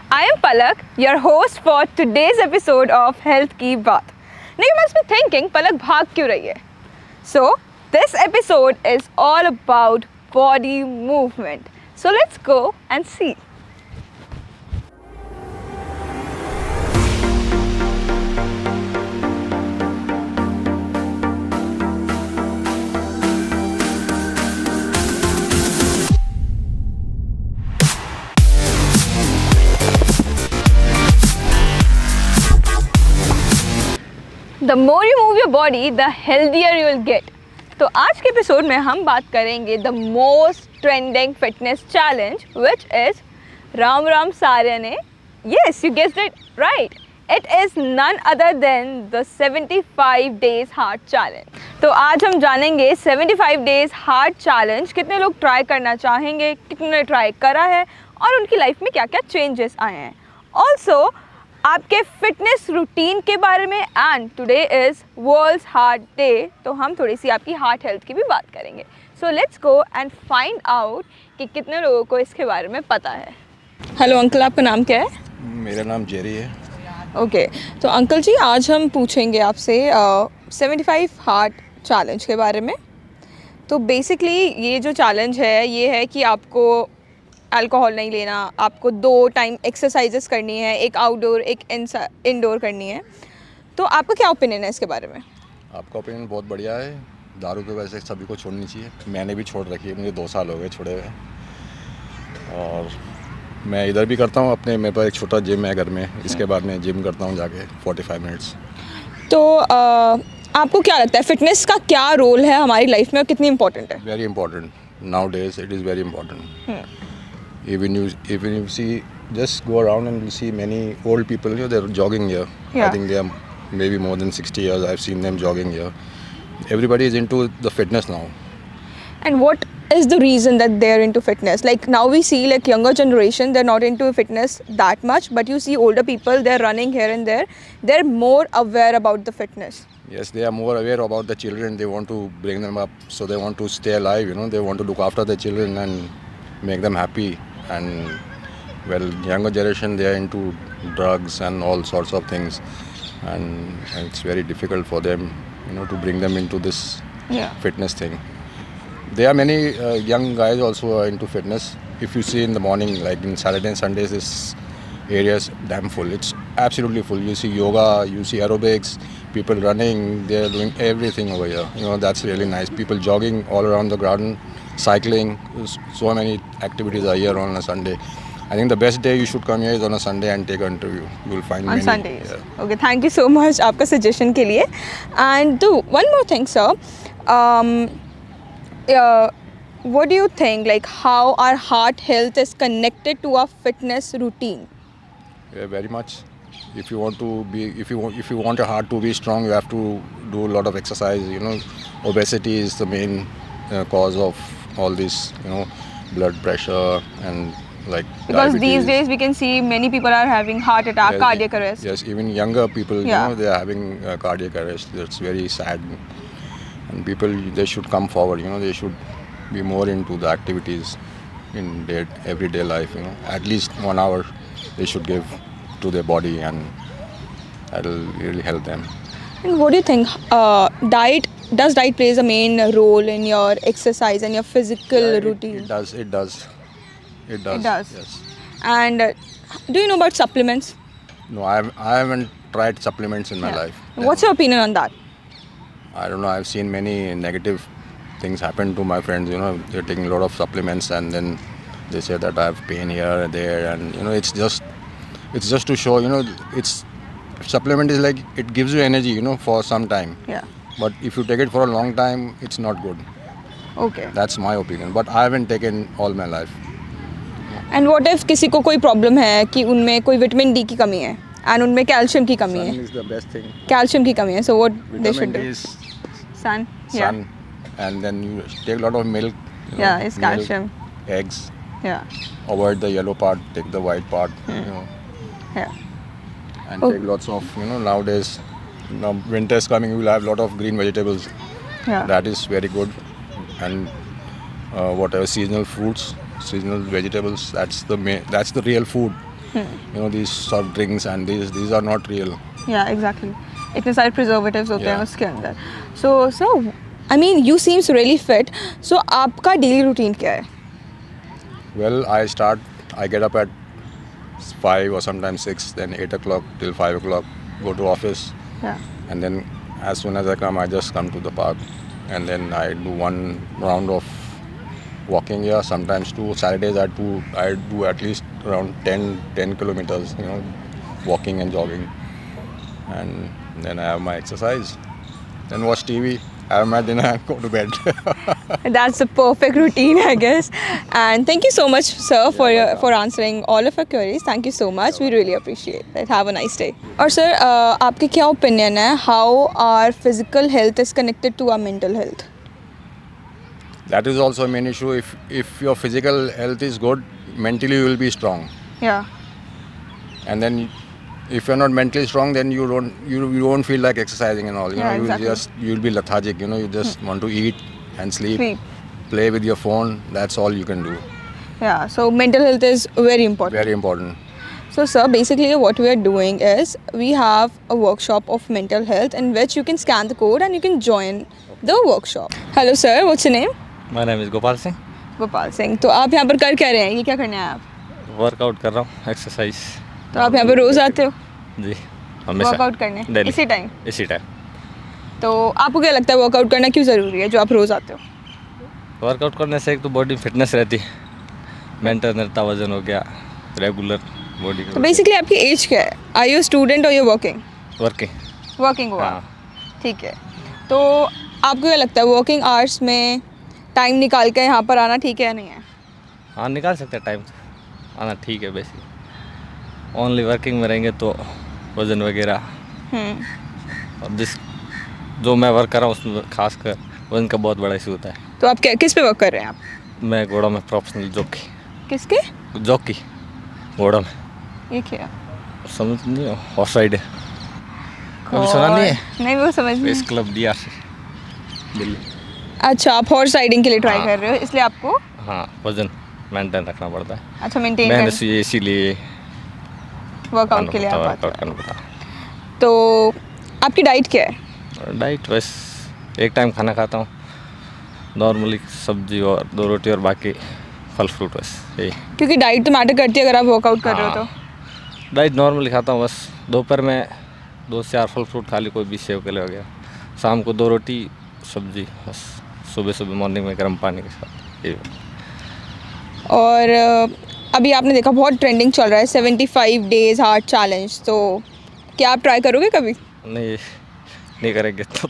I am Palak, your host for today's episode of Health Ki Baat. Now you must be thinking, Palak भाग क्यों रही है? So this episode is all about body movement. So let's go and see. The more you move your body, the healthier you will get. तो आज के episode में हम बात करेंगे the most trending fitness challenge, which is Ram Ram Saryane. Yes, you guessed it right. It is none other than the 75 days hard challenge. तो आज हम जानेंगे 75 days hard challenge कितने लोग ट्राई करना चाहेंगे, कितने ने ट्राई करा है और उनकी लाइफ में क्या क्या चेंजेस आए हैं. ऑल्सो आपके फिटनेस रूटीन के बारे में. And today is world's heart day, तो हम थोड़ी सी आपकी हार्ट हेल्थ की भी बात करेंगे. So let's go and find out कि कितने लोगों को इसके बारे में पता है. हेलो अंकल, आपका नाम क्या है? मेरा नाम जेरी है. ओके, तो अंकल जी आज हम पूछेंगे आपसे 75 हार्ट चैलेंज के बारे में. तो बेसिकली ये जो चैलेंज है ये है कि आपको अल्कोहल नहीं लेना, आपको 2 टाइम एक्सरसाइजेस करनी है, एक आउटडोर एक इंडोर करनी है. तो आपका क्या ओपिनियन है इसके बारे में? आपका ओपिनियन बहुत बढ़िया है. दारू तो वैसे सभी को छोड़नी चाहिए. मैंने भी छोड़ रखी है, मुझे 2 साल हो गए छोड़े हुए. और मैं इधर भी करता हूँ अपने, मेरे पास एक छोटा जिम है घर में. इसके बाद मैं जिम करता हूँ जाके 45 मिनट्स. तो आपको क्या लगता है फिटनेस का क्या रोल है हमारी लाइफ में और कितनी इम्पोर्टेंट है? Very important. Now days it is very important. Even you see, just go around and you see many old people, they're jogging here. Yeah. I think they are maybe more than 60 years. I've seen them jogging here. Everybody is into the fitness now. And what is the reason that they're into fitness? Like now we see like younger generation, they're not into fitness that much, but you see older people, they're running here and there. They're more aware about the fitness. Yes, they are more aware about the children. They want to bring them up, so they want to stay alive. They want to look after the children and make them happy. And well, younger generation, they are into drugs and all sorts of things, and it's very difficult for them to bring them into this fitness thing. There are many young guys also are into fitness. If you see in the morning, like in Saturday and Sundays, this area is damn full. It's absolutely full. You see yoga, you see aerobics, people running, they're doing everything over here. That's really nice. People jogging all around the garden, cycling. So many activities are here on a Sunday. I think the best day you should come here is on a Sunday and take an interview. You will find on many. Sundays. Yeah. Okay, thank you so much आपका suggestion के लिए. And one more thing, sir. What do you think? Like how our heart health is connected to our fitness routine? Yeah, very much. If you want your heart to be strong, you have to do a lot of exercise. Obesity is the main cause of all this, blood pressure and like because diabetes. These days we can see many people are having heart attack, Yes, cardiac arrest. Yes, even younger people, Yeah. they are having cardiac arrest. That's very sad. And people, they should come forward. They should be more into the activities in their everyday life. At least 1 hour they should give to their body, and that'll really help them. And what do you think? Does diet plays a main role in your exercise and your physical routine? It does. It does. It does. Yes. And do you know about supplements? No, I haven't tried supplements in my life. What's your opinion on that? I don't know. I've seen many negative things happen to my friends. They're taking a lot of supplements, and then they say that I have pain here and there, and it's just to show. It's supplement is like it gives you energy, for some time. Yeah. But if you take it for a long time, it's not good. Okay. That's my opinion. But I haven't taken all my life. And what if किसी को कोई problem है कि उनमें कोई vitamin D की कमी है and उनमें कैल्शियम की कमी Sun है. is the best thing. Calcium की कमी है. So what they should Vitamin D do? is Sun. sun, and then you take a lot of milk. Yeah, it's milk, calcium. Eggs. Yeah. Avoid the yellow part. Take the white part. Yeah. And Oh. take lots of nowadays. Now winter is coming. You will have a lot of green vegetables. Yeah. That is very good. And whatever seasonal fruits, seasonal vegetables. That's the real food. You know, these soft drinks and these are not real. Yeah, exactly. इतने सारे preservatives होते हैं Yeah. उसके अंदर. So I mean you seems really fit. So आपका daily routine क्या है? Well, I get up at 5 or sometimes 6, then 8 o'clock till 5 o'clock, go to office, Yeah. and then as soon as I come, I just come to the park, and then I do one round of walking here, sometimes 2. Saturdays I do at least around 10 kilometers, you know, walking and jogging, and then I have my exercise, then watch TV, have my dinner, and go to bed. That's the perfect routine, I guess. And thank you so much, sir, for answering all of our queries. Thank you so much. We really appreciate it. Have a nice day. और sir, आपके क्या opinion है? How our physical health is connected to our mental health? That is also a main issue. If your physical health is good, mentally you will be strong. Yeah. And then if you're not mentally strong, then you won't feel like exercising and all. You Yeah, know, exactly. you'll be lethargic. You know, you just want to eat and sleep, Sleep. play with your phone. That's all you can do. Yeah. So mental health is very important. Very important. So sir, basically what we are doing is we have a workshop of mental health in which you can scan the code and you can join the workshop. Hello sir, what's your name? My name is Gopal Singh. Gopal Singh. तो आप यहाँ पर कर क्या रहे हैं? ये क्या करने आए आप? वर्कआउट कर रहा हूँ, एक्सरसाइज. तो आप यहाँ पर रोज आते हो जी, हमेशा वर्कआउट करने डेली इसी टाइम? इसी टाइम. तो आपको क्या लगता है वर्कआउट करना क्यों ज़रूरी है जो आप रोज़ आते हो? वर्कआउट करने से एक तो बॉडी फिटनेस रहती है, मेंटेन रहता, वजन हो गया, रेगुलर बॉडी तो बेसिकली आपकी एज क्या है? आर यू स्टूडेंट और यू वर्किंग? वर्किंग. वर्किंग हुआ, हाँ. ठीक है. तो आपको क्या लगता है वर्किंग आवर्स में टाइम निकाल के यहाँ पर आना ठीक है या नहीं है? हाँ, निकाल सकते हैं टाइम, आना ठीक है. बेसिक ओनली वर्किंग में रहेंगे तो वजन वगैरह और जो मैं वर्क कर रहा हूँ उसमें खासकर वजन का बहुत बड़ा इशू होता है. तो आप किस पे वर्क कर रहे हैं आप? मैं घोड़ा में प्रोफेशनल जॉकी. किसके? जॉकी घोड़ा में. ये क्या? समझ नहीं हो, हॉर्स राइड है. कभी सुना नहीं है? नहीं, वो समझ नहीं. रेस क्लब दिया दिल्ली. अच्छा, आप हॉर्स राइडिंग के लिए ट्राई हाँ. कर रहे हो, इसलिए आपको हाँ, वजन मेंटेन रखना पड़ता है. अच्छा मेंटेन मैंने कर इसीलिए वर्कआउट के लिए आप आते वर्कआउट हो. करना पड़ता. तो आपकी डाइट क्या है? डाइट बस एक टाइम खाना खाता हूँ, नॉर्मली सब्जी और 2 रोटी और बाकी फल फ्रूट, बस यही. क्योंकि डाइट तो मैटर करती है अगर आप वर्कआउट कर रहे हो तो. डाइट नॉर्मली खाता हूँ, बस दोपहर में 2 से 4 फल फ्रूट खा ली, कोई भी सेव केले वगैरह. शाम को 2 रोटी सब्जी, बस. सुबह मॉर्निंग में गर्म पानी के साथ यही. और अभी आपने देखा बहुत ट्रेंडिंग चल रहा है 75 डेज हार्ट चैलेंज, तो क्या आप ट्राई करोगे कभी? नहीं करेंगे तो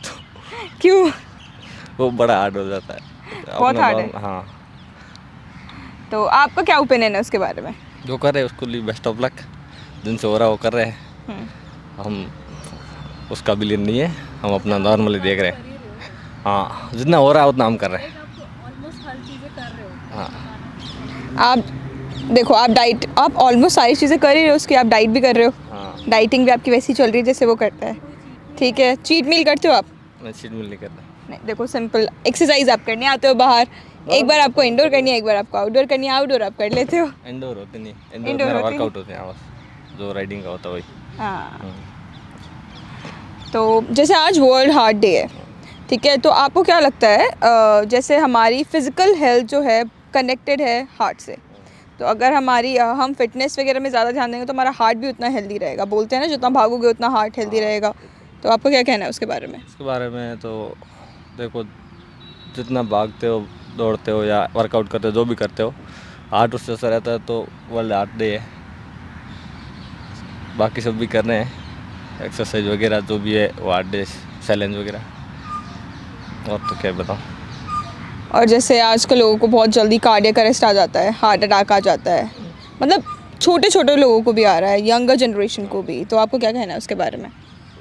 क्यों? वो बड़ा हार्ड हो जाता है. बहुत अपना hard है? हाँ. तो आपका क्या ओपिनियन है उसके बारे में? जो कर रहे हैं उसको लिए बेस्ट ऑफ लक. जिनसे हो रहा है वो कर रहे हैं, हम उसका बिलियन नहीं है, हम अपना नॉर्मली देख रहे हैं. हाँ, जितना हो रहा है उतना हम कर रहे हैं. हाँ. आप देखो, आप ऑलमोस्ट सारी चीज़ें कर ही रहे हो, उसकी आप डाइट भी कर रहे हो. हाँ. डाइटिंग भी आपकी वैसी चल रही है जैसे वो करता है, ठीक है. चीट मील करते हो आप? मैं चीट मील नहीं करता. नहीं, देखो सिंपल एक्सरसाइज आप करने आते हो बाहर, एक बार आपको इंडोर करनी है, एक बार आपको आउटडोर करनी है. आउटडोर आप कर लेते हो. इंडोर होते नहीं, Indoor इंडोर मेरा होते वर्कआउट होते हैं बस, जो राइडिंग का होता है वही. हाँ. तो जैसे आज वर्ल्ड हार्ट डे है, ठीक है, तो आपको क्या लगता है जैसे हमारी फिज़िकल हेल्थ जो है कनेक्टेड है हार्ट से, तो अगर हम फिटनेस वगैरह में ज़्यादा ध्यान देंगे तो हमारा हार्ट भी उतना हेल्दी रहेगा. बोलते हैं ना जितना भागोगे उतना हार्ट हेल्दी रहेगा. तो आपको क्या कहना है उसके बारे में? इसके बारे में तो देखो, जितना भागते हो, दौड़ते हो या वर्कआउट करते हो, जो भी करते हो, हार्ट उससे असर रहता है. तो वर्ल्ड हार्ट डे है, बाकी सब भी कर रहे हैं एक्सरसाइज वगैरह जो भी है, वो हार्ट डे चैलेंज वगैरह. और तो क्या बताऊँ. और जैसे आजकल लोगों को बहुत जल्दी कार्डियक अरेस्ट आ जाता है, हार्ट अटैक आ जाता है, मतलब छोटे लोगों को भी आ रहा है, यंगर जनरेशन को भी. तो आपको क्या कहना है उसके बारे में?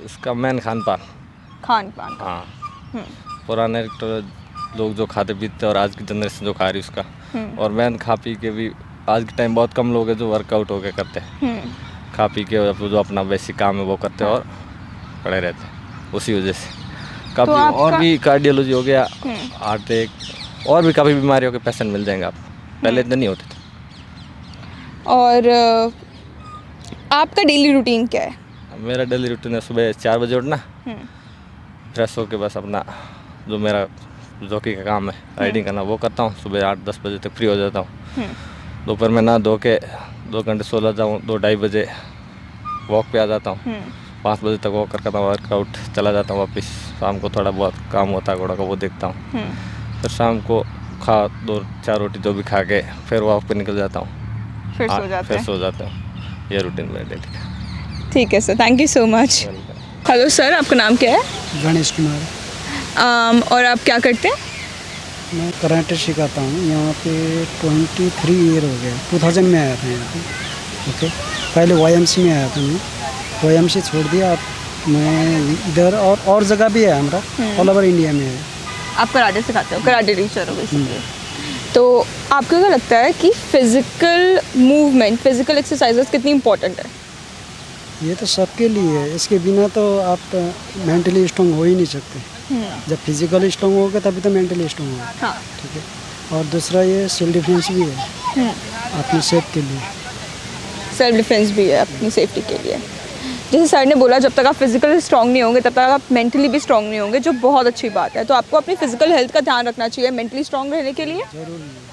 इसका मेन खान पान. हाँ. पुराने लोग जो खाते पीते और आज की जनरेशन जो खा रही उसका, और मेन खा पी के भी आज के टाइम बहुत कम लोग हैं जो वर्कआउट होके करते हैं. खा पी के जो अपना बेसिक काम है वो करते हैं और पड़े रहते हैं. उसी वजह से काफ़ी और भी कार्डियोलॉजी हो गया, हार्ट अटैक और भी काफ़ी बीमारियों के पेशेंट मिल जाएंगे आप. पहले इतने नहीं होते थे. और आपका डेली रूटीन क्या है? मेरा डेली रूटीन है सुबह 4 बजे उठना, फ्रेश होके बस अपना जो मेरा जॉकी का काम है राइडिंग करना वो करता हूँ। सुबह 8-10 बजे तक फ्री हो जाता हूँ। दोपहर में नहा धो के 2 घंटे सो जाता हूँ। 2-2:30 बजे वॉक पे आ जाता हूँ। 5 बजे तक वॉक करता हूँ, वर्कआउट चला जाता हूँ वापस। शाम को थोड़ा बहुत काम होता है घोड़ा का वो देखता हूँ। फिर शाम को 2-4 रोटी जो भी खा के फिर वॉक पे निकल जाता हूँ। फिर सो जाते फिर हैं। सो जाता हूँ। ये रूटीन मेरा डेली का। ठीक है sir, thank you so much. Hello sir, आपका नाम क्या है? गणेश कुमार। और आप क्या करते हैं? मैं कराटे सिखाता हूँ यहाँ पे 23 ईयर हो गया। 2000 में आया था यहाँ पे। ओके, पहले YMC में आया था मैं। YMC छोड़ दिया। अब मैं इधर और जगह भी है हमारा, ऑल ओवर इंडिया में है। आप कराटे सिखाते हो, कराटे टीचर हो बेसिकली। तो आपको क्या लगता है कि फिजिकल मूवमेंट, फिजिकल एक्सरसाइजेस कितनी इंपॉर्टेंट है? ये तो सबके लिए है। इसके बिना तो आप मेंटली स्ट्रांग हो ही नहीं सकते। जब फिजिकली स्ट्रांग होगा तभी तो मेंटली स्ट्रांग होगा। हाँ। ठीक है। और दूसरा ये सेल्फ डिफेंस भी है अपनी सेफ के लिए। सेल्फ डिफेंस भी है अपनी सेफ्टी के लिए। जैसे सर ने बोला, जब तक आप फिजिकली स्ट्रांग नहीं होंगे तब तक आप मेंटली भी स्ट्रांग नहीं होंगे, जो बहुत अच्छी बात है। तो आपको अपनी फिजिकल हेल्थ का ध्यान रखना चाहिए मेंटली स्ट्रांग रहने के लिए। जरूरी है।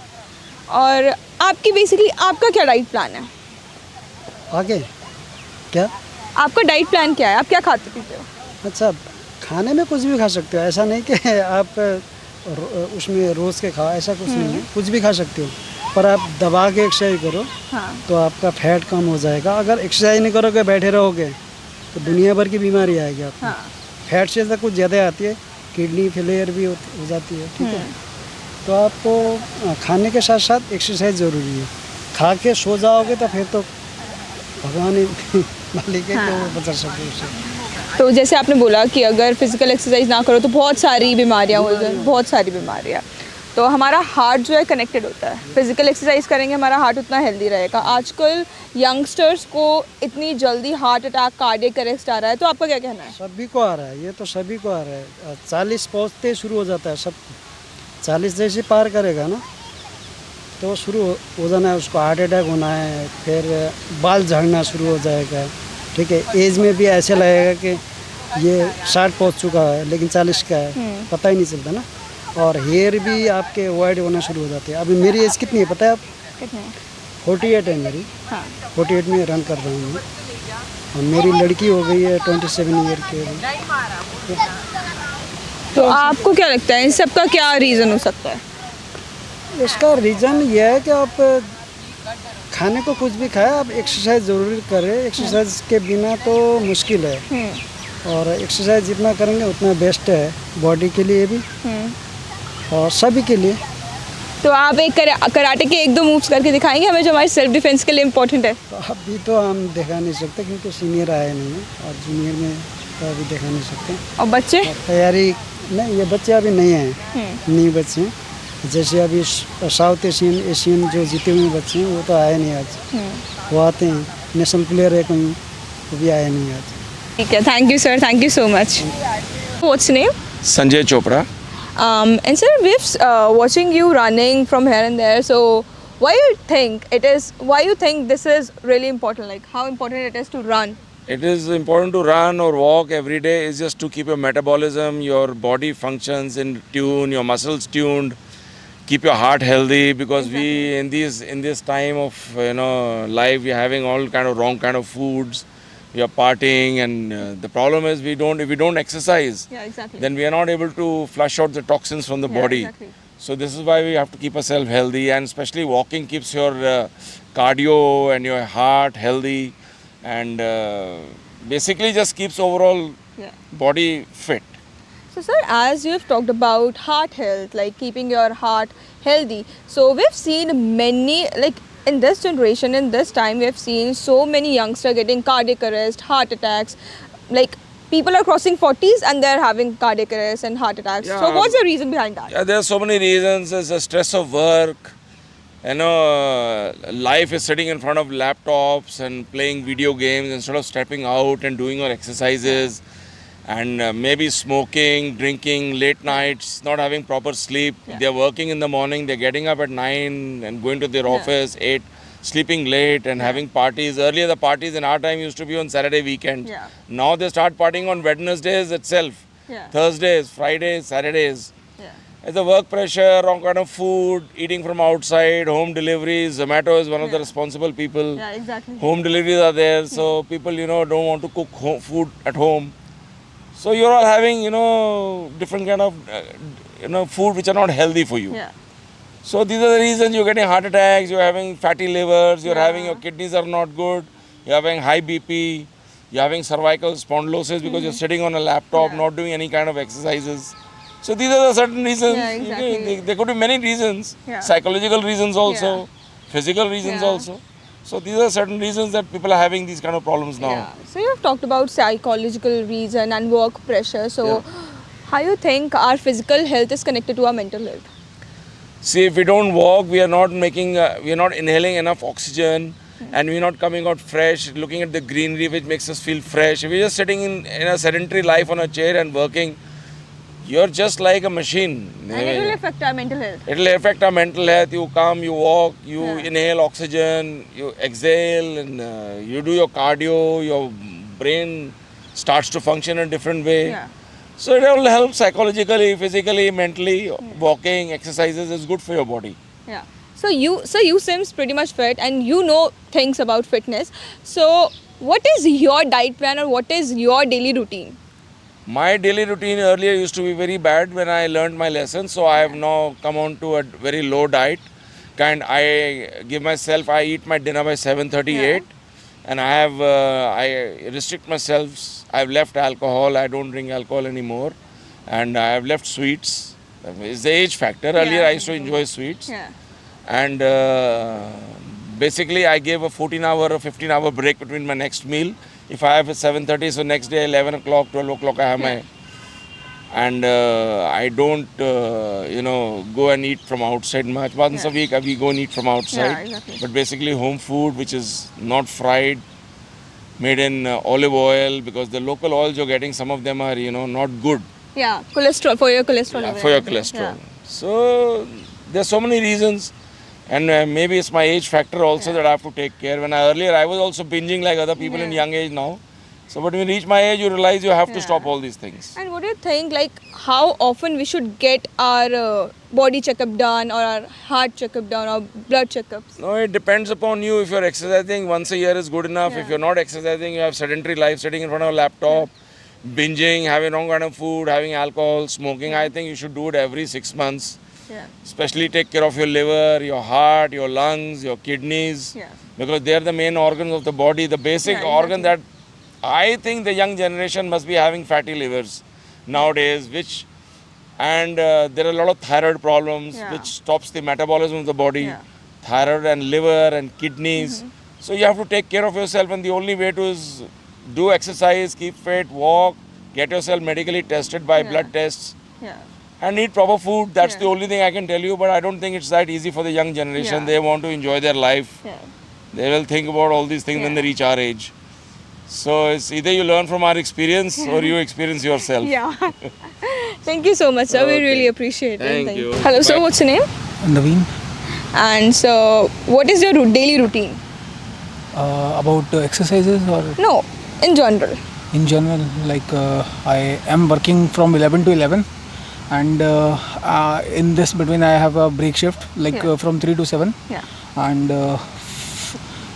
और आपकी बेसिकली आपका क्या डाइट प्लान है? आगे क्या? आपका डाइट प्लान क्या है? आप क्या खाते पीते हो? अच्छा, खाने में कुछ भी खा सकते हो। ऐसा नहीं कि आप उसमें रोज़ के खाओ, ऐसा कुछ नहीं है। कुछ भी खा सकते हो, पर आप दबा के एक्सरसाइज करो। हाँ। तो आपका फैट कम हो जाएगा। अगर एक्सरसाइज नहीं करोगे, बैठे रहोगे, तो दुनिया भर की बीमारी आएगी आपको। हाँ। फैट से तो कुछ ज़्यादा आती है, किडनी फेलियर भी हो जाती है। ठीक है। तो आपको खाने के साथ साथ एक्सरसाइज ज़रूरी है। खा के सो जाओगे तो फिर तो भगवान ही मालिक है कि बचा सकते उससे। तो जैसे आपने बोला कि अगर फिजिकल एक्सरसाइज ना करो तो बहुत सारी बीमारियाँ हो जाए, बहुत सारी बीमारियाँ। तो हमारा हार्ट जो है कनेक्टेड होता है। फिजिकल एक्सरसाइज करेंगे हमारा हार्ट उतना हेल्दी रहेगा। आजकल यंगस्टर्स को इतनी जल्दी हार्ट अटैक, कार्डियक अरेस्ट आ रहा है, तो आपका क्या कहना है? सभी को आ रहा है, ये तो सभी को आ रहा है। 40 पहुँचते शुरू हो जाता है सबको। 40 जैसे पार करेगा ना तो शुरू हो जाना है उसको, हार्ट अटैक होना है, फिर बाल झड़ना शुरू हो जाएगा। ठीक है। एज में भी ऐसे लगेगा कि ये 60 पहुँच चुका है लेकिन 40 का है, पता ही नहीं चलता ना। और हेयर भी आपके वाइड होना शुरू हो जाते हैं। अभी मेरी एज कितनी है पता है आप? कितने? 48 है मेरी। हाँ। 48 में रन कर रहा हूँ मैं। और मेरी लड़की हो गई है 27 ईयर की। तो आपको क्या लगता है इन सब का क्या रीज़न हो सकता है? इसका रीज़न ये है कि आप खाने को कुछ भी खाएं, आप एक्सरसाइज ज़रूर करें। एक्सरसाइज के बिना तो मुश्किल है। और एक्सरसाइज जितना करेंगे उतना बेस्ट है बॉडी के लिए भी और सभी के लिए। तो आप एक कराटे के 1-2 मूव्स करके दिखाएंगे हमें जो हमारे सेल्फ डिफेंस के लिए इम्पोर्टेंट है? तो अभी तो हम दिखा नहीं सकते क्योंकि सीनियर आए नहीं हैं और जूनियर में तो अभी दिखा नहीं सकते। और बच्चे? और तैयारी नहीं, ये बच्चे अभी नहीं हैं, न्यू बच्चे हैं। जैसे अभी साउथ एशियन जो जीते हुए बच्चे हैं वो तो आए नहीं आज। वो आते हैं, नेशनल प्लेयर है कहीं, वो भी आए नहीं आज। ठीक है, thank you sir, thank you so much. What's your name? Sanjay Chopra. And sir, we've watching you running from here and there. So why you think this is really important? Like how important it is to run? It is important to run or walk every day is just to keep your metabolism, your body functions in tune, your muscles tuned, keep your heart healthy, because we in this time of life we are having all kind of wrong kind of foods. We are partying, and the problem is if we don't exercise, Yeah, exactly. then we are not able to flush out the toxins from the body. Exactly. So this is why we have to keep ourselves healthy, and especially walking keeps your cardio and your heart healthy, and basically just keeps overall body fit. So sir, as you've talked about heart health, like keeping your heart healthy, so we've seen many, like in this generation, in this time, we have seen so many youngsters getting cardiac arrest, heart attacks. Like people are crossing 40s and they're having cardiac arrest and heart attacks. So Yeah. what's the reason behind that? Yeah, there are so many reasons. There's the stress of work. Life is sitting in front of laptops and playing video games instead of stepping out and doing your exercises. And maybe smoking, drinking, late nights, not having proper sleep. Yeah. They're working in the morning, they're getting up at 9 and going to their office 8. sleeping late and having parties. Earlier, the parties in our time used to be on Saturday weekend. Yeah. Now they start partying on Wednesdays itself, Yeah. Thursdays, Fridays, Saturdays. Yeah. It's the work pressure, wrong kind of food, eating from outside, home deliveries. Zomato is one of the responsible people. Yeah, exactly. Home deliveries are there, so people, don't want to cook food at home. So you're all having, different kind of, food which are not healthy for you. Yeah. So these are the reasons you're getting heart attacks, you're having fatty livers, you're having your kidneys are not good, you're having high BP, you're having cervical spondylosis because you're sitting on a laptop, not doing any kind of exercises. So these are the certain reasons. Yeah, exactly. There could be many reasons, Yeah. psychological reasons also, physical reasons Yeah. also. So these are certain reasons that people are having these kind of problems now. Yeah. So you've talked about psychological reason and work pressure. So how you think our physical health is connected to our mental health? See, if we don't walk, we are not inhaling enough oxygen, and we're not coming out fresh, looking at the greenery which makes us feel fresh. If you're just sitting in a sedentary life on a chair and working, you're just like a machine. And it will affect our mental health. It will affect our mental health. You come, you walk, you inhale oxygen, you exhale, and you do your cardio, your brain starts to function in a different way. Yeah. So it will help psychologically, physically, mentally. Walking, exercises is good for your body. Yeah. So you seems pretty much fit and you know things about fitness. So what is your diet plan or what is your daily routine? My daily routine earlier used to be very bad when I learned my lessons. So I have now come on to a very low diet. I eat my dinner by 7:38, and I restrict myself. I've left alcohol. I don't drink alcohol anymore, and I have left sweets. It's the age factor. Earlier I used to enjoy sweets, and basically I gave a 14-hour or 15-hour break between my next meal. If I have a 7:30, so next day 11 o'clock, 12 o'clock I have my, and I don't go and eat from outside much. Once a week we go and eat from outside. Yeah, exactly. But basically home food which is not fried, made in olive oil, because the local oils you're getting, some of them are not good Yeah, cholesterol for your cholesterol. for your cholesterol. So there's so many reasons, and maybe it's my age factor also that I have to take care. Earlier I was also binging like other people in young age now. So but when you reach my age, you realize you have to stop all these things. And what do you think, like how often we should get our body checkup done or our heart checkup done or blood checkups? No, it depends upon you. If you're exercising, once a year is good enough. If you're not exercising, you have sedentary life, sitting in front of a laptop, binging, having wrong kind of food, having alcohol, smoking, I think you should do it every 6 months. Yeah. Especially take care of your liver, your heart, your lungs, your kidneys, Yeah. because they are the main organs of the body. The basic organ that I think the young generation must be having fatty livers nowadays, and there are a lot of thyroid problems which stops the metabolism of the body, thyroid and liver and kidneys. So you have to take care of yourself, and the only way to is do exercise, keep fit, walk, get yourself medically tested by blood tests, Yeah. and eat proper food. That's the only thing I can tell you, but I don't think it's that easy for the young generation. Yeah. They want to enjoy their life. Yeah. They will think about all these things when they reach our age. So it's either you learn from our experience or you experience yourself. Yeah. Thank you so much, sir. We really appreciate it. Thank you. Hello, sir. What's your name? Naveen, And so, what is your daily routine? about exercises or No, in general. in general, like I am working from 11 to 11, and in this between I have a break shift like from 3 to 7, Yeah. and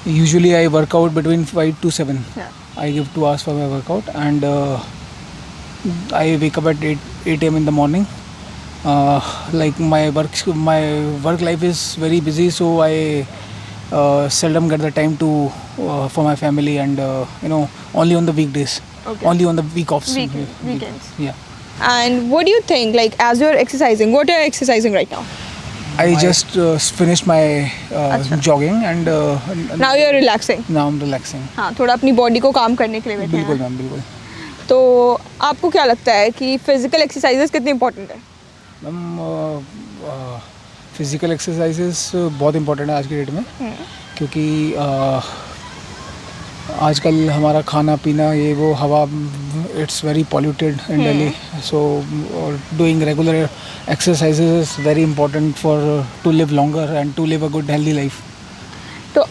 usually I work out between 5 to 7. Yeah. I give 2 hours for my workout, and I wake up at 8 a.m. in the morning. Like my work life is very busy, so I seldom get the time to for my family, and only on the weekdays, only on the week offs, Weekends. Yeah. And what do you think, like, as you're exercising, what are you exercising right now? I just finished my jogging, and Now you're relaxing. now I'm relaxing. हाँ, थोड़ा अपनी body को काम करने के लिए बैठे बिल्कुल हैं. मैम, बिल्कुल तो आपको क्या लगता है कि फिजिकल एक्सरसाइजेस कितनी इंपॉर्टेंट है? मैम, फिजिकल एक्सरसाइजेस बहुत इम्पोर्टेंट है आज की डेट में, क्योंकि आजकल हमारा खाना पीना, ये वो हवा, it's very polluted in Delhi, so doing regular exercises is very important for to live longer and to live a good healthy life. तो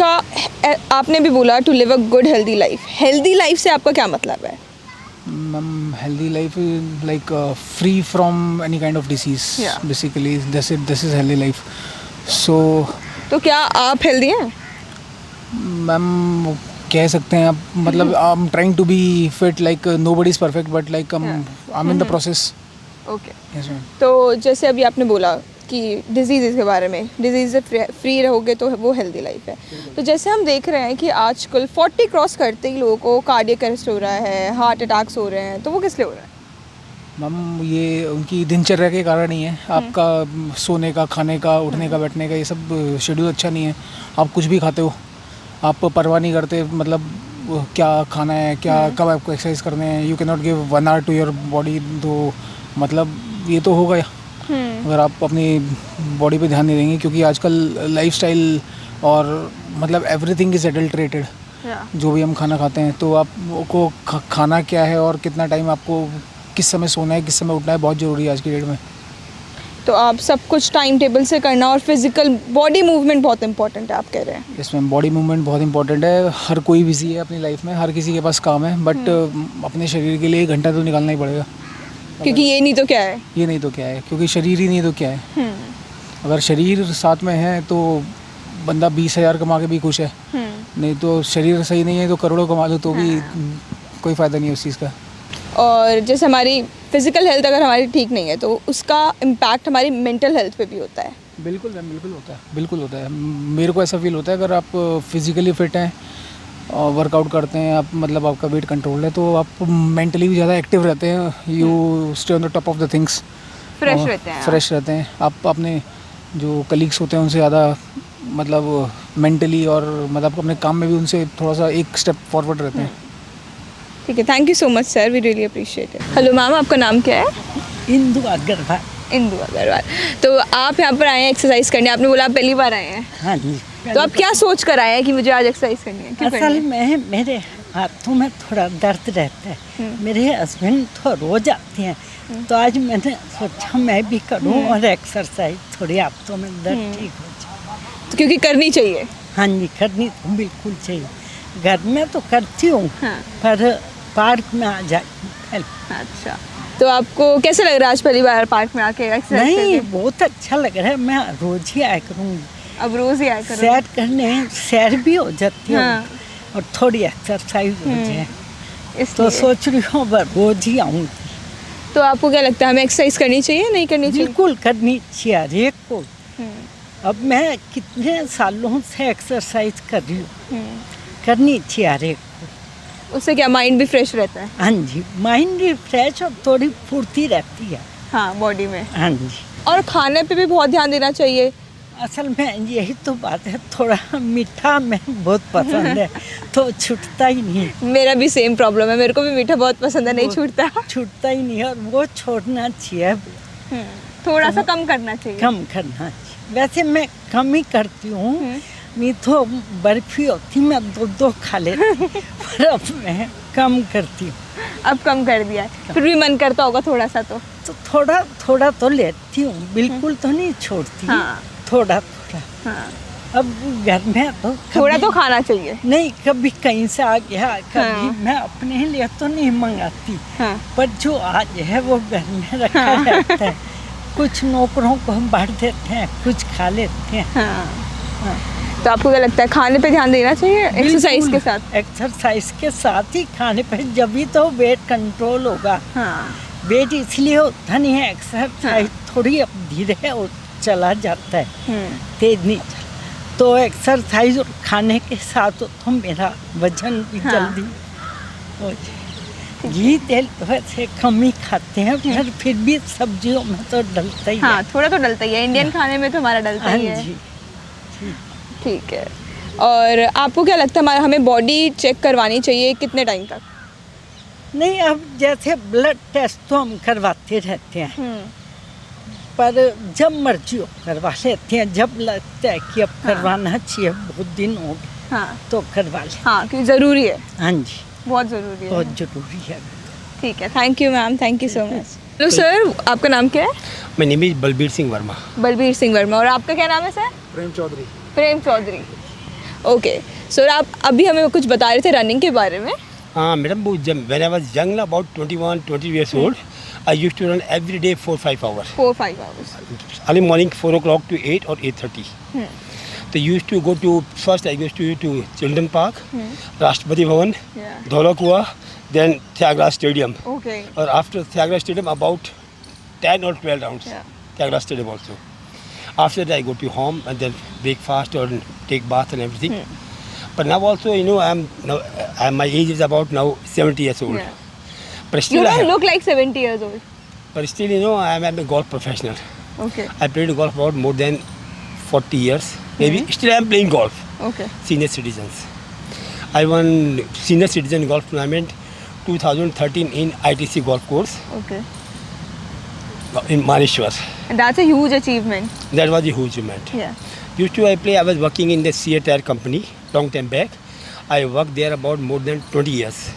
आपने भी बोला to live a good healthy life, healthy life से आपका क्या मतलब है? Healthy life is like free from any kind of disease. Yeah. Basically, this is healthy life. So, तो क्या आप हेल्दी हैं? मैम कह सकते हैं आप, मतलब I'm trying to be fit. Like nobody is perfect, but like I'm in the process. Okay Yes, ma'am. तो जैसे अभी आपने बोला कि डिजीज़ के बारे में, डिजीज़ से फ्री रहोगे तो वो हेल्दी लाइफ है। तो जैसे हम देख रहे हैं कि आजकल 40 क्रॉस करते ही लोगों को कार्डियक अरेस्ट हो रहा है, हार्ट अटैक्स हो रहे हैं, तो वो किस लिए हो रहा है? मैम ये उनकी दिनचर्या के कारण ही है। आपका सोने का, खाने का, उठने का, बैठने का ये सब शेड्यूल अच्छा नहीं है। आप कुछ भी खाते हो, आप परवाह नहीं करते, मतलब क्या खाना है, क्या कब आपको एक्सरसाइज करने हैं। You can not give 1 hour to your body. तो मतलब ये तो होगा अगर आप अपनी बॉडी पे ध्यान नहीं देंगे, क्योंकि आजकल लाइफस्टाइल और मतलब एवरीथिंग इज़ एडल्ट्रेटेड। जो भी हम खाना खाते हैं, तो आपको खाना क्या है और कितना टाइम आपको किस समय सोना है, किस समय उठना है, बहुत ज़रूरी है आज की डेट में। तो आप सब कुछ टाइम टेबल से करना और फिजिकल बॉडी मूवमेंट बहुत इंपॉर्टेंट है, आप कह रहे हैं? इसमें बॉडी मूवमेंट बहुत इंपॉर्टेंट है। हर कोई बिजी है अपनी लाइफ में, हर किसी के पास काम है, बट अपने शरीर के लिए 1 घंटा तो निकालना ही पड़ेगा। क्योंकि ये नहीं तो क्या है? ये नहीं तो क्या है, क्योंकि शरीर ही नहीं तो क्या है। अगर शरीर साथ में है तो बंदा 20,000 कमा के भी खुश है, नहीं तो शरीर सही नहीं है तो करोड़ों कमा लो तो भी कोई फ़ायदा नहीं है उस चीज़ का। और जैसे हमारी फिजिकल हेल्थ अगर हमारी ठीक नहीं है तो उसका इम्पैक्ट हमारी मेंटल हेल्थ पे भी होता है। बिल्कुल मैम, बिल्कुल होता है, बिल्कुल होता है। मेरे को ऐसा फील होता है अगर आप फिज़िकली फिट हैं और वर्कआउट करते हैं, आप मतलब आपका वेट कंट्रोल है, तो आप मेंटली भी ज़्यादा एक्टिव रहते हैं। You stay on the top of the things, fresh रहते हैं। फ्रेश रहते हैं। आप अपने जो कलीग्स होते हैं उनसे ज़्यादा मतलब मेंटली और मतलब अपने काम में भी उनसे थोड़ा सा एक स्टेप फॉरवर्ड रहते हैं। ठीक है, thank you so much sir, we really appreciate it. Hello ma'am, आपका नाम क्या है? इंदु अग्रवाल। इंदु अग्रवाल। तो आप यहाँ पर आए हैं एक्सरसाइज करने, आपने बोला आप पहली बार आए हैं, हाँ जी। तो आप क्या सोच कर आए हैं कि मुझे आज एक्सरसाइज करनी है? क्यों करनी असल है? में मेरे हाथों में थोड़ा दर्द रहता है। मेरे हस्बैंड तो रोज आते हैं, तो आज मैंने सोचा मैं भी करूं और एक्सरसाइज थोड़ी हाथों में दर्द ठीक हो जाए। तो क्योंकि करनी चाहिए। हाँ जी, करनी तो बिल्कुल चाहिए। घर में तो करती हूँ, हाँ। पर पार्क में आ जाए हेल्प। अच्छा, तो आपको कैसा लग रहा है आज पहली बार पार्क में आके एक्सरसाइज नहीं, करके? बहुत अच्छा लग रहा है। मैं रोज ही आया करूँगी, अब रोज ही आया करो। सैर करने, सैर भी हो जाती है हाँ। और थोड़ी एक्सरसाइज हो जाए, तो इसलिए सोच रही हूँ रोज ही आऊँ। तो आपको क्या लगता है हमें एक्सरसाइज करनी चाहिए नहीं करनी चाहिए? बिल्कुल करनी चाहिए हर एक को। अब मैं कितने सालों से एक्सरसाइज कर रही हूँ, करनी चाहिए हर एक को। उससे क्या माइंड भी फ्रेश रहता है? हाँ जी, माइंड भी फ्रेश और थोड़ी फुर्ती रहती है। हाँ, बॉडी में। हाँ जी, और खाने पे भी बहुत ध्यान देना चाहिए। असल में यही तो बात है, थोड़ा मीठा मैं बहुत पसंद है तो छूटता ही नहीं। मेरा भी सेम प्रॉब्लम है, मेरे को भी मीठा बहुत पसंद है, नहीं छूटता। छूटता ही नहीं है और वो छोड़ना चाहिए, थोड़ा सा कम करना चाहिए। कम करना चाहिए। वैसे मैं कम ही करती हूँ, नहीं तो बर्फी होती मैं 2 खा लेती पर अब मैं कम करती हूँ। अब कम कर दिया है, फिर भी मन करता होगा थोड़ा सा तो? तो थोड़ा तो लेती हूँ, बिल्कुल तो नहीं छोड़ती। हाँ। थोड़ा। हाँ। अब घर में तो थोड़ा कभी- तो खाना चाहिए। नहीं, कभी कहीं से आ गया, कभी हाँ। मैं अपने लिए तो नहीं मंगाती, हाँ। पर जो आज है वो घर में रखा रहता है। कुछ नौकरों को हम बांट देते हैं, कुछ खा लेते हैं। हाँ। तो आपको क्या लगता है खाने पे ध्यान देना चाहिए एक्सरसाइज के साथ? एक्सरसाइज के साथ ही खाने पर, जब तो वेट कंट्रोल होगा। हाँ। वेट इसलिए होता नहीं है, एक्सरसाइज थोड़ी अब धीरे और चला जाता है, तेज नहीं चला। तो एक्सरसाइज और खाने के साथ तो मेरा वजन भी जल्दी हो जाए। घी तेल तो वैसे कम ही खाते हैं, पर फिर भी सब्जियों में तो डलता ही हाँ, है। थोड़ा तो डलता ही है, इंडियन खाने में तो हमारा डलता हाँ ही है। जी। ठीक है। और आपको क्या लगता है हमारा हमें बॉडी चेक करवानी चाहिए कितने टाइम तक? नहीं, अब जैसे ब्लड टेस्ट तो हम करवाते रहते हैं, पर जब मर्जी हो करवा लेते हैं। जब लगता है कि अब करवाना चाहिए, बहुत दिन हो गए, हाँ। तो करवा लें। हाँ, क्योंकि ज़रूरी है, हाँ जी, बहुत ज़रूरी है। बहुत जरूरी है। ठीक है, thank you ma'am, thank you so much. Hello sir, आपका नाम क्या है? My name is Balbir Singh Verma. Balbir Singh Verma. और आपका क्या नाम है सर? प्रेम चौधरी। प्रेम चौधरी। ओके सर, आप अभी हमें कुछ बता रहे थे रनिंग के बारे में. हाँ मैडम, वो जब when I was young, about 21-20 years old, I used to run every day 4-5 hours. 4-5 hours. Early morning 4 o'clock to 8 or 8:30. So used to go to, first I used to go to Children Park, Rashtrapati Bhavan, Yeah. Dhola Kua, then Thiagras Stadium. Okay. Or after Thiagras Stadium about 10 or 12 rounds. Yeah. Thiagras Stadium also. After that I go to home and then breakfast or take bath and everything. But now also, you know, my age is about now 70 years old. Yeah. But You still, don't look like 70 years old. but still, you know, I'm a golf professional. Okay. I played golf about more than 40 years. Maybe still I'm playing golf. Okay. Senior citizens. I won senior citizen golf tournament 2013 in ITC golf course Okay. in Manishwar. And that's a huge achievement. That was a huge event. Yeah. Used to I was working in the CA Tire company long time back. I worked there about more than 20 years.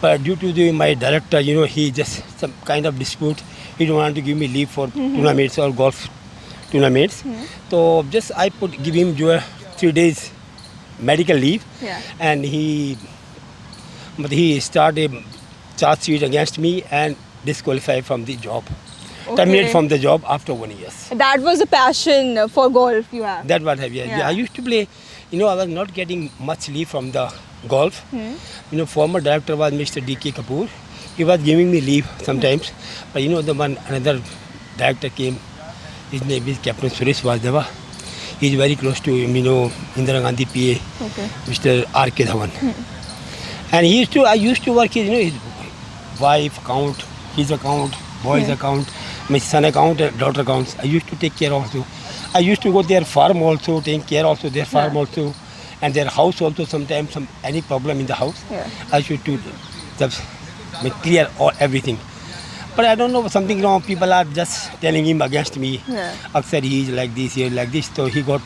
But due to my director, you know, he just some kind of dispute. He don't want to give me leave for tournaments or golf tournaments. So just I give him 3 days medical leave, Yeah. and he started a charge sheet against me and disqualified from the job. Okay. Terminated from the job after 1 year. That was a passion for golf you have. That what I have. Yeah. I used to play. You know, I was not getting much leave from the golf. You know, former director was Mr. D.K. Kapoor. He was giving me leave sometimes. But you know, another director came. His name is Captain Suresh Vasdeva. He is very close to, you know, Indira Gandhi PA, Okay. Mr. R.K. Dhawan. And I used to work his, you know, his wife account, his account, boys account, my son account, and daughter accounts. I used to take care also. I used to go their farm also, take care also their farm also, and their house also. Sometimes any problem in the house, Yeah. I should to just clear everything. But I don't know, something wrong. People are just telling him against me. Yeah. Aksar he is like this, he is like this. So he was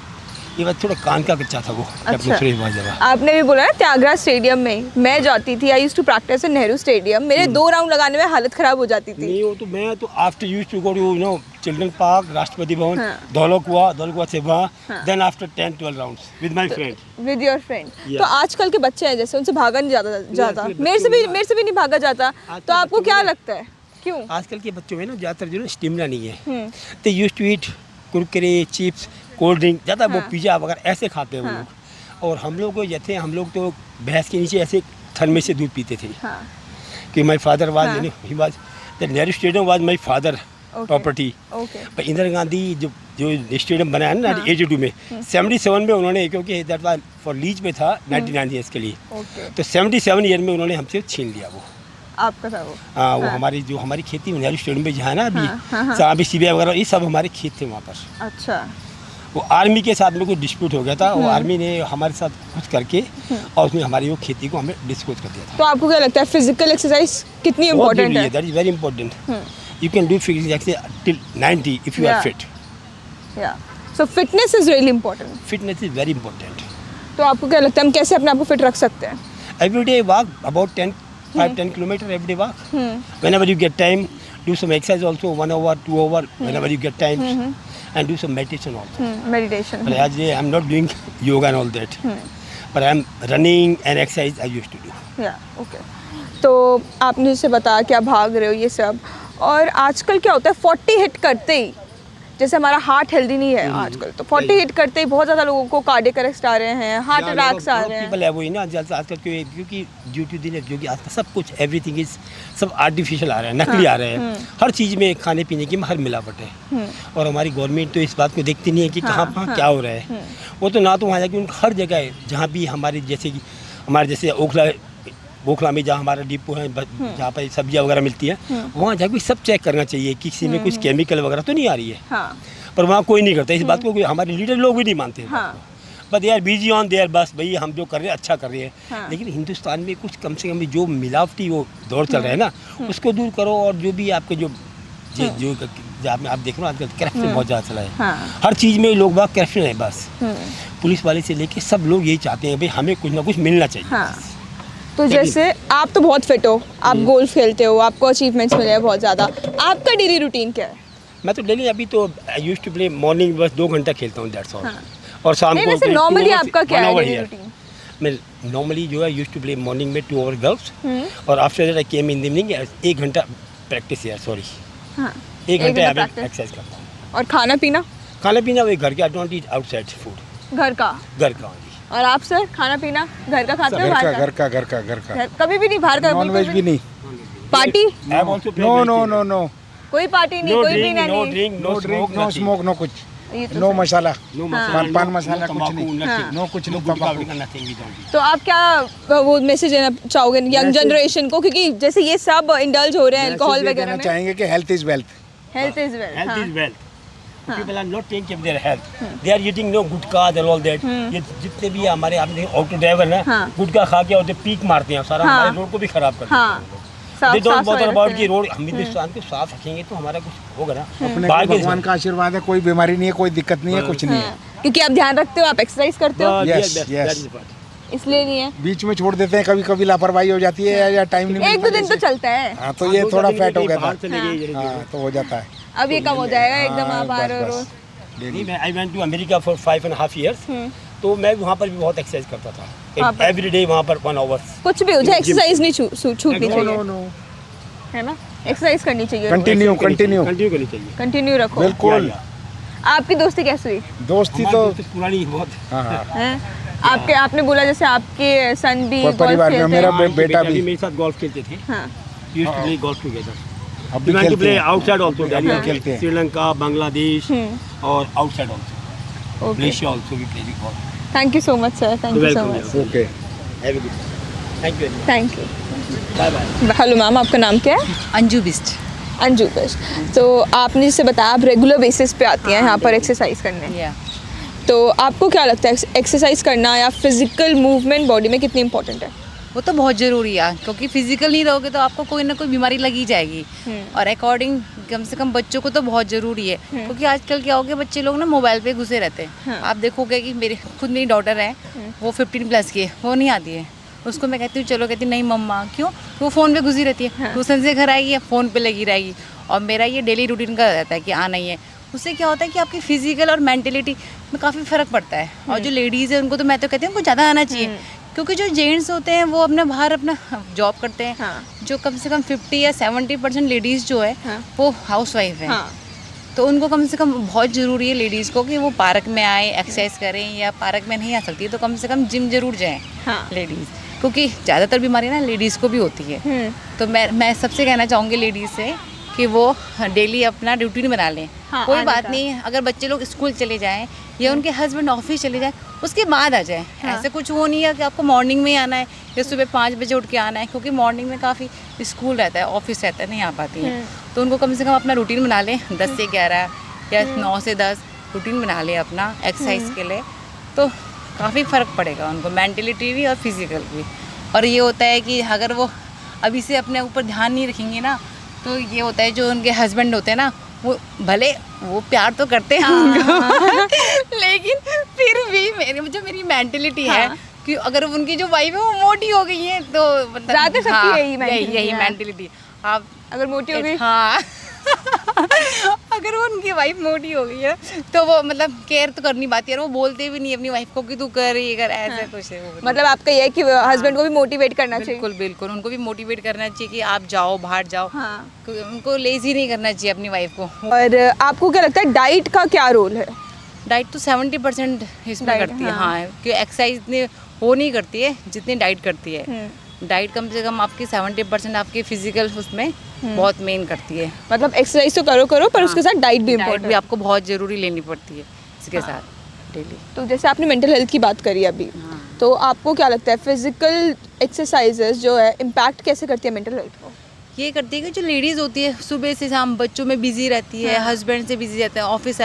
थोड़ा कान का कच्चा था वो. Captain अच्छा. सुरेश वाजवा. आपने भी बोला ना त्यागराज स्टेडियम में मैं जाती थी. I used to practice in Nehru stadium. मेरे 2 राउंड लगाने में हालत खराब हो जाती थी. नहीं, वो तो मैं तो after used to go to, you know, children park, Rashtrapati Bhavan, हाँ. धौला से वहाँ, then after 10-12 rounds with my friend. With your friend. Yeah. तो आजकल के बच्चे हैं जैसे उनसे भागा नहीं जाता. आजकल मेरे से भी नहीं भागा जाता. आजकल तो आपको बच्चों क्या में ना- लगता है क्यों? आजकल के बच्चों में ना ज़्यादातर जो ना स्टेमिना नहीं है. They used to eat Kurkure, chips, cold drink, ज़्यादा वो पिज़्ज़ा वगैरह ऐसे खाते हैं वो लोग. और हम लोग को जैसे हम लोग तो भैंस के नीचे ऐसे थन में से दूध पीते थे. हाँ. कि my father was, you know, he was the Nehru stadium was my father property. Okay. पर इंदिरा गांधी जो स्टेडियम बनाया ना 1982 में, 77 में उन्होंने, क्योंकि दैट वाज फॉर लीज में था 99 ईयर्स के लिए, ओके. तो 77 ईयर में उन्होंने हमसे छीन लिया वो. आपका था वो. वो हमारी खेती नेहरू स्टेडियम में जहाँ है ना अभी साहब CBI वगैरह ये सब हमारे खेत थे वहाँ पर. अच्छा. वो आर्मी के साथ में कुछ डिस्प्यूट हो गया था. वो आर्मी ने हमारे साथ कुछ करके और उसमें हमारी वो खेती को हमें डिस्पोज कर दिया था. तो आपको क्या लगता है फिजिकल एक्सरसाइज कितनी इम्पोर्टेंट है? That is very important. You can do physical exercise till 90 if you are Yeah. Fit. Yeah so fitness is really important. Fitness is very important. तो आपको क्या लगता है हम कैसे अपने आप को फिट रख सकते हैं? Every day walk about 5-10 kilometers every day walk. Whenever you get time, do some exercise also, 1 hour, 2 hour, whenever you get time, and do some meditation also. Meditation. But as I'm not doing yoga and all that, but I'm running and exercise I used to do. या okay. तो आपने जैसे बताया कि आप भाग रहे हो ये सब, और आजकल क्या होता है 40 हिट करते ही, जैसे हमारा हार्ट हेल्दी नहीं है आजकल, तो 40 हिट करते ही बहुत ज़्यादा लोगों को कार्डियक अरेस्ट आ रहे हैं, हार्ट अटैक्स आ रहे हैं. पीपल है वही ना आजकल क्योंकि ड्यू टू दिन क्योंकि आजकल सब कुछ एवरीथिंग इज सब आर्टिफिशियल आ रहा है, नकली आ रहे हैं. हर चीज़ में खाने पीने की हर मिलावट है. और हमारी गवर्नमेंट तो इस बात को देखती नहीं है कि कहाँ क्या हो रहा है. वो तो ना तो वहाँ जाके हर जगह है जहाँ भी हमारे जैसे ओखला में जहाँ हमारा डिपो है, जहाँ पर सब्जियाँ वगैरह मिलती है, वहाँ जाके सब चेक करना चाहिए कि किसी में कुछ केमिकल वगैरह तो नहीं आ रही है. हाँ. पर वहाँ कोई नहीं करता इस बात को. हमारे लीडर लोग भी नहीं मानते हैं. हाँ. But they are busy on their, बस भाई हम जो कर रहे हैं अच्छा कर रहे हैं. हाँ. लेकिन हिंदुस्तान में कुछ कम से कम जो मिलावटी वो दौर चल रहा है ना, उसको दूर करो. और जो भी आपके जो आप देख रहे हो आजकल करप्शन बहुत ज़्यादा चला है. हाँ. हर चीज़ में लोग बाग करप्शन है बस. पुलिस वाले से लेके सब लोग यही चाहते हैं भाई हमें कुछ ना कुछ मिलना चाहिए. हाँ. तो जैसे आप तो बहुत फिट हो, आप गोल्फ खेलते हो, आपको अचीवमेंट्स मिले हैं बहुत ज़्यादा. आपका डेली रूटीन क्या है? मैं तो डेली अभी तो I used to play morning बस 2 घंटा खेलता हूँ, दैट्स ऑल. और शाम नहीं को वैसे करीब 2 नॉर्मली hours, आपका क्या 1 है hour डेली here. रूटीन? मैं नॉर्मली जो है यूज्ड टू प्ले मॉर्निंग में 2 hour golf और after that I came in the evening 1 घंटा प्रैक्टिस यार सॉरी हाँ 1 घंटा घंटा practice. एक्सरसाइज करता हूँ। और खाना पीना खाना पीना वही घर के, I don't eat outside food, घर का? घर का only. और आप सर खाना पीना घर का खाते हो घर बाहर का का? घर का घर का घर का कभी भी नहीं बाहर का? नॉन वेज भी नहीं party? I have also played no no vegetarian. No no कोई पार्टी नहीं, No कोई drink, पीना no नहीं? drink, no no drink smoke, no nothing. Smoke no कुछ ये तो नो सही। मसाला No हाँ। मसाला, पान no- मसाला no कुछ tobacco, नहीं। nothing. नो कुछ No नहीं गुटखा तंबाकू। वगैरह, nothing we don't eat. तो आप क्या वो मैसेज देना चाहोगे यंग जनरेशन को, क्योंकि जैसे ये सब इंडल्ज हो रहे हैं अल्कोहल मैसेज ये वगैरह देना में? चाहेंगे कि health is wealth. Health is wealth. Health is wealth. People are not taking care of their health. They are eating no gutkha and all that. ये जितने भी हमारे आपने ऑटो ड्राइवर ना हाँ। गुटखा खा के और पीक मारते हैं, सारा हाँ। हमारे रोड को भी खराब करते हैं। हाँ They don't साफ bother सफाई about रखते कि हैं। रोड हम हिंदुस्तान को साफ रखेंगे तो हमारा कुछ होगा ना। अपने बाहर को के भगवान का आशीर्वाद है, कोई बीमारी नहीं है, कोई दिक्कत नहीं है, कुछ नहीं है। हाँ, क्योंकि आप ध्यान रखते हो, आप एक्सरसाइज करते हो, Yes, yes. इसलिए नहीं है। बीच में छोड़ देते हैं, कभी कभी लापरवाही हो जाती है या टाइम नहीं एक मिलता दो दिन तो जैसे। चलता है, हाँ तो ये थोड़ा फैट हो गया था। था। हाँ तो हो जाता है। अब ये कम हो जाएगा एकदम आप आ बस, रहे हो बस। रोज। नहीं मैं I went to America for 5.5 years. तो मैं वहाँ पर भी बहुत एक्सरसाइज करता वहाँ था पर? एवरी डे वहाँ पर 1 hour. कुछ भी हो जाए एक्सरसाइज नहीं छूटनी नो चाहिए, नो नो है ना? एक्सरसाइज करनी चाहिए, कंटिन्यू कंटिन्यू कंटिन्यू करनी चाहिए. कंटिन्यू रखो। बिल्कुल। आपकी दोस्ती कैसे हुई? दोस्ती हमारी तो दोस्ती पुरानी बहुत. हाँ हाँ हैं? आपके आपने बोला जैसे आपके सन भी पर golf परिवार में खेलते मेरा हैं। बेटा भी मेरे साथ गोल्फ खेलते थे. हाँ used to play golf together. अब We भी went to खेलते play हैं। outside also. अब भी Delhi, खेलते हैं। श्रीलंका, बांग्लादेश और outside also. Okay, Malaysia also we play the golf. Thank you so much sir, thank you so Welcome, much, okay Have a good day. Thank you very much. Thank you. Bye bye. Hello ma'am, आपका नाम क्या है? अंजू बिस्ट। अंजू बिस्ट। तो आपने जैसे बताया आप regular basis पे आती हैं यहाँ पर एक्सरसाइज करने, या तो आपको क्या लगता है एक्सरसाइज करना या फिजिकल मूवमेंट बॉडी में कितनी इंपॉर्टेंट है? वो तो बहुत ज़रूरी है, क्योंकि फिजिकल नहीं रहोगे तो आपको कोई ना कोई बीमारी लगी जाएगी। और अकॉर्डिंग कम से कम बच्चों को तो बहुत ज़रूरी है, क्योंकि आजकल क्या हो गया, बच्चे लोग ना मोबाइल पे घुसे रहते हैं। आप देखोगे कि मेरी डॉटर है, वो 15+ की है, वो नहीं आती है। उसको मैं कहती हूँ चलो, कहती नहीं मम्मा, क्यों? वो फ़ोन पे घुसी रहती है, ट्यूशन से घर आएगी फ़ोन पे लगी रहेगी। और मेरा ये डेली रूटीन का रहता है कि आना ही है। उससे क्या होता है कि आपकी फिजिकल और मेंटलिटी में काफ़ी फ़र्क पड़ता है। और जो लेडीज़ है उनको तो मैं तो कहती हूँ उनको ज़्यादा आना चाहिए, क्योंकि जो जेंट्स होते हैं वो अपना बाहर अपना जॉब करते हैं। हाँ। जो कम से कम 50 या 70% लेडीज़ जो है वो हाउस वाइफ है। हाँ। तो उनको कम से कम बहुत ज़रूरी है लेडीज़ को कि वो पार्क में आए, एक्सरसाइज करें, या पार्क में नहीं आ सकती है तो कम से कम जिम जरूर जाएँ हाँ। लेडीज़, क्योंकि ज़्यादातर बीमारी ना लेडीज़ को भी होती है। तो मैं सबसे कहना चाहूँगी लेडीज़ से कि वो डेली अपना रूटीन बना लें। हाँ, कोई आने बात का। नहीं है, अगर बच्चे लोग स्कूल चले जाएं या उनके हस्बैंड ऑफिस चले जाएं उसके बाद आ जाएं। ऐसे कुछ वो नहीं है कि आपको मॉर्निंग में ही आना है या सुबह 5 बजे उठ के आना है, क्योंकि मॉर्निंग में काफ़ी स्कूल रहता है, ऑफिस रहता है, नहीं आ पाती हैं। तो उनको कम से कम अपना रूटीन बना लें, 10 से 11 या 9 से 10 रूटीन बना लें अपना एक्सरसाइज के लिए, तो काफ़ी फ़र्क पड़ेगा उनको, मेंटलिटी भी और फिजिकल भी। और ये होता है कि अगर वो अभी से अपने ऊपर ध्यान नहीं रखेंगे ना, तो ये होता है जो उनके हस्बैंड होते हैं ना, वो भले वो प्यार तो करते हैं उनको लेकिन फिर भी मेरी मेंटलिटी है कि अगर उनकी जो वाइफ है वो मोटी हो गई है तो मतलब ज़्यादातर सबकी यही mentality यही है। मेंटलिटी। आप अगर मोटी हो गई, हाँ अगर वो उनकी वाइफ मोटी हो गई है तो वो मतलब केयर तो करनी बात है, वो बोलते भी नहीं अपनी वाइफ को कि तू कर ये कर, ऐसा कुछ है वो नहीं। मतलब आपका ये है कि हस्बैंड को भी मोटिवेट करना चाहिए। बिल्कुल बिल्कुल, उनको भी मोटिवेट करना चाहिए कि आप जाओ, बाहर जाओ। हाँ। उनको लेजी नहीं करना चाहिए अपनी वाइफ को। और आपको क्या लगता है डाइट का क्या रोल है? डाइट तो 70% इसमें Diet, करती है। हाँ। हाँ, कि एक्सरसाइज इतनी वो नहीं करती है जितनी डाइट करती है। डाइट कम से कम आपकी 70% आपकी फिजिकल उसमें बहुत मेन करती है। मतलब एक्सरसाइज तो करो पर उसके साथ डाइट भी डाइट इम्पोर्टेंट भी है। आपको बहुत ज़रूरी लेनी पड़ती है इसके साथ डेली। तो जैसे आपने मेंटल हेल्थ की बात करी अभी, तो आपको क्या लगता है फिजिकल एक्सरसाइजेस जो है इम्पैक्ट कैसे करती है मेंटल हेल्थ को? ये करती है कि जो लेडीज़ होती है सुबह से शाम बच्चों में बिजी रहती है, हस्बैंड से बिजी रहते हैं, ऑफिस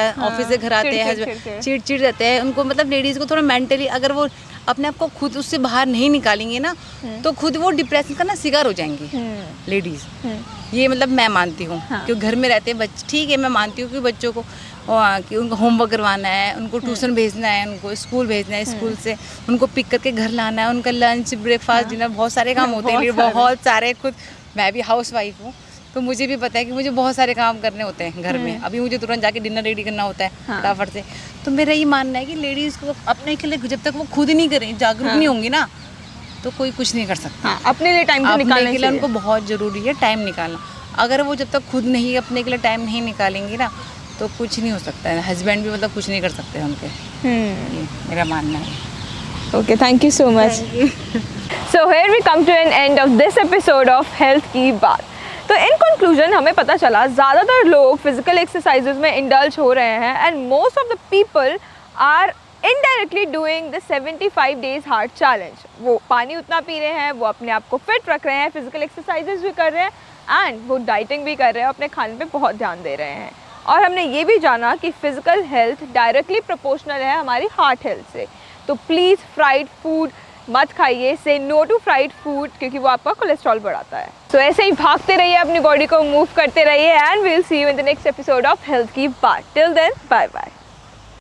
से घर आते हैं, हस्बैंड चिड़चिड़ रहते हैं उनको। मतलब लेडीज़ को थोड़ा मेंटली अगर वो अपने आप को खुद उससे बाहर नहीं निकालेंगे ना, तो खुद वो डिप्रेशन का ना शिकार हो जाएंगी लेडीज़। ये मतलब मैं मानती हूँ क्योंकि घर में रहते हैं बच्चे, ठीक है मैं मानती हूँ कि बच्चों को कि उनको होमवर्क करवाना है, उनको ट्यूशन भेजना है, उनको स्कूल भेजना है, स्कूल से उनको पिक करके घर लाना है, उनका लंच ब्रेकफास्ट डिनर बहुत सारे काम होते हैं, बहुत सारे। खुद मैं भी हाउस वाइफ हूँ तो मुझे भी पता है कि मुझे बहुत सारे काम करने होते हैं घर में। अभी मुझे तुरंत जाके डिनर रेडी करना होता है फटाफट से। तो मेरा ये मानना है कि लेडीज़ को अपने के लिए जब तक वो खुद नहीं करें, जागरूक नहीं होंगी ना, तो कोई कुछ नहीं कर सकता। अपने लिए टाइम अपने निकालने के लिए उनको बहुत ज़रूरी है टाइम निकालना। अगर वो जब तक खुद नहीं अपने के लिए टाइम नहीं निकालेंगी ना, तो कुछ नहीं हो सकता है। हस्बैंड भी मतलब कुछ नहीं कर सकते हैं उनके। ये मेरा मानना है। Okay, thank you so much. So here we come to an end of this episode of Health की बात। तो इन कंक्लूजन हमें पता चला ज़्यादातर लोग फिजिकल एक्सरसाइजेज में इंडल्ज हो रहे हैं and most of the people are indirectly doing the 75 days heart challenge. वो पानी उतना पी रहे हैं, वो अपने आप को फिट रख रहे हैं, फिजिकल एक्सरसाइजेज भी कर रहे हैं एंड वो डाइटिंग भी कर रहे हैं, अपने खाने पे बहुत ध्यान दे रहे हैं। और हमने ये भी जाना कि फिजिकल हेल्थ डायरेक्टली प्रोपोर्शनल है हमारी हार्ट हेल्थ से। तो प्लीज़ फ्राइड फूड मत खाइए, से नो टू फ्राइड फूड, क्योंकि वो आपका कोलेस्ट्रॉल बढ़ाता है। तो ऐसे ही भागते रहिए, अपनी बॉडी को मूव करते रहिए and we will see you in the next episode of health की बात। Till then bye bye.